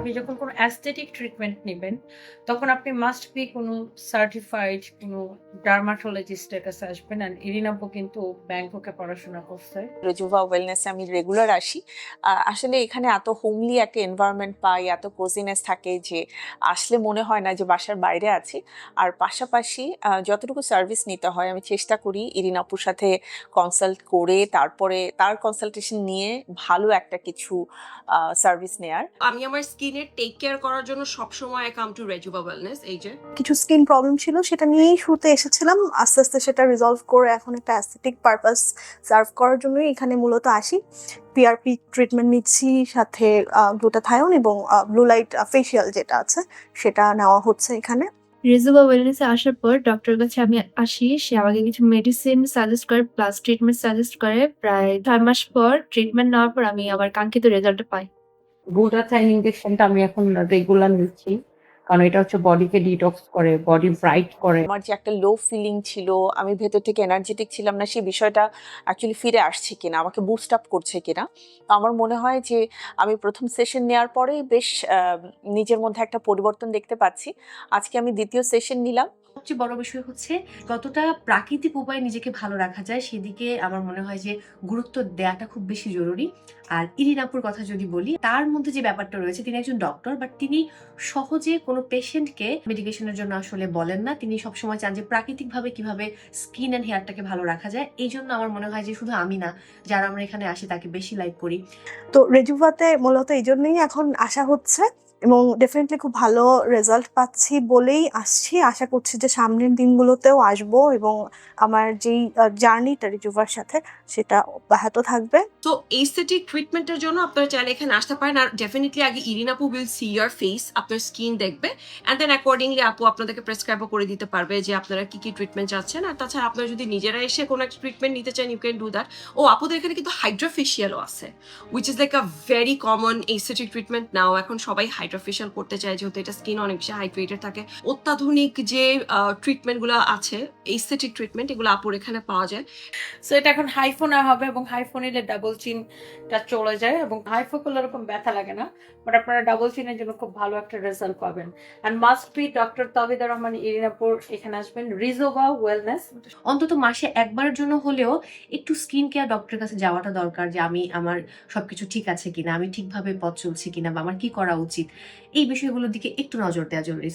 আপনি যখন কোনো অ্যাস্থেটিক ট্রিটমেন্ট নিবেন, তখন আপনি মাস্ট বি কোনো সার্টিফাইড কোনো ডার্মাটোলজিস্টের কাছে আসবেন। অ্যান্ড ইরিন আপু কিন্তু ব্যাংককে পড়াশোনা করছে। রেজুভা ওয়েলনেসে আমি রেগুলার আসি। আসলে এখানে এত হোমলি একটা এনভায়রনমেন্ট পাই, এত কোজিনেস থাকে যে আসলে মনে হয় না যে বাসার বাইরে আছি। আর পাশাপাশি যতটুকু সার্ভিস নিতে হয় আমি চেষ্টা করি ইরিন আপুর সাথে কনসাল্ট করে তারপরে তার কনসালটেশন নিয়ে ভালো একটা কিছু সার্ভিস নেয়ার। আমি আমার স্কিনের টেক কেয়ার করার জন্য সবসময় কাম টু রেজুভা ওয়েলনেস। এই যে কিছু স্কিন প্রবলেম ছিল, সেটা নিয়েই শুরুতে এসেছিলাম। আস্তে আস্তে সেটা রিজলভ করে এখন একটা অ্যাস্থেটিক পারপাস সার্ভ করার জন্যই এখানে মূলত আসি। পিআরপি ট্রিটমেন্ট নিচ্ছি, সাথে গ্লুটাথায়ন এবং ব্লু লাইট ফেশিয়াল যেটা আছে সেটা নেওয়া হচ্ছে এখানে। রেজুভা ওয়েলনেসে আসার পর ডক্টরের কাছে আমি আসি। সে আমাকে কিছু মেডিসিন সাজেস্ট করে, প্লাস ট্রিটমেন্ট সাজেস্ট করে। প্রায় 6 মাস পর ট্রিটমেন্ট নেওয়ার পর আমি আমার কাঙ্ক্ষিত রেজাল্টটা পাই। গ্লুটাথাইন ইনজেকশনটা আমি এখন রেগুলার নিচ্ছি। কারণ এটা হচ্ছে বডিকে ডিটক্স করে, বডি ব্রাইট করে। আমার যে একটা লো ফিলিং ছিল, আমি ভেতর থেকে এনার্জেটিক ছিলাম না, সেই বিষয়টা অ্যাকচুয়ালি ফিরে আসছে কিনা, আমাকে বুস্ট আপ করছে কিনা। তো আমার মনে হয় যে আমি প্রথম সেশন নেওয়ার পরেই বেশ নিজের মধ্যে একটা পরিবর্তন দেখতে পাচ্ছি। আজকে আমি দ্বিতীয় সেশন নিলাম। সবচেয়ে বড় বিষয় হচ্ছে কতটা প্রাকৃতিক উপায়ে নিজেকে ভালো রাখা যায় সেদিকে আমার মনে হয় যে গুরুত্ব দেওয়াটা খুব বেশি জরুরি। আর ইরিন আপুর কথা যদি বলি, তার মধ্যে যে ব্যাপারটা রয়েছে, তিনি একজন ডক্টর, বাট তিনি সহজে কোনো পেশেন্টকে মেডিকেশনের জন্য আসলে বলেন না। তিনি সবসময় চান যে প্রাকৃতিকভাবে কিভাবে স্কিন অ্যান্ড হেয়ারটাকে ভালো রাখা যায়। এই জন্য আমার মনে হয় যে শুধু আমি না, যারা আমরা এখানে আসি তাকে বেশি লাইক করি। তো রেজুভাতে মূলত এই জন্যই এখন আসা হচ্ছে এবং ডেফিনেটলি খুব ভালো রেজাল্ট পাচ্ছি বলেই আসছি। আশা করছি যে সামনের দিনগুলোতেও আসবো এবং আমার যেই জার্নিটা রেজুভার সাথে সেটা অব্যাহত থাকবে। তো এস্থেটিক ট্রিটমেন্টের জন্য আপনারা চাইলে এখানে আসতে পারেন। আর ডেফিনেটলি আগে ইরিন আপু উইল সি ইয়োর ফেস, আপনার স্কিন দেখবে, অ্যান্ড দেন অ্যাকর্ডিংলি আপু আপনাদেরকে প্রেসক্রাইবও করে দিতে পারবে যে আপনারা কি কি ট্রিটমেন্ট চাচ্ছেন। আর তাছাড়া আপনারা যদি নিজেরা এসে কোনো একটা ট্রিটমেন্ট নিতে চান, ইউ ক্যান ডু দ্যাট। ও আপুদের এখানে কিন্তু হাইড্রোফেশিয়ালও আছে, which is like a very common aesthetic treatment now. এখন সবাই হাইড্রোফেশিয়াল করতে চায়, যেহেতু এটা স্কিন অনেক বেশি হাইড্রেটেড থাকে। অত্যাধুনিক যে ট্রিটমেন্টগুলো আছে, এস্থেটিক ট্রিটমেন্ট, এগুলো আপুর এখানে পাওয়া যায়। সো এটা এখন হাইফোনা হবে এবং হাইফোন নিলে ডাবল চিনটা চলে যায় এবং হাইফো করলে এরকম ব্যথা লাগে না, বাট আপনারা ডাবল চিনের জন্য খুব ভালো একটা রেজাল্ট পাবেন। And must be doctor Tabida Rahman Erin আপুর এখানে আসবেন। রিজোভা ওয়েলনেস অন্তত মাসে একবারের জন্য হলেও একটু স্কিন কেয়ার ডক্টরের কাছে যাওয়াটা দরকার, যে আমি আমার সবকিছু ঠিক আছে কিনা, আমি ঠিকভাবে পথ চলছি কিনা, বা আমার কি করা উচিত, এই বিষয়গুলোর দিকে একটু নজর দেওয়া জরুরি।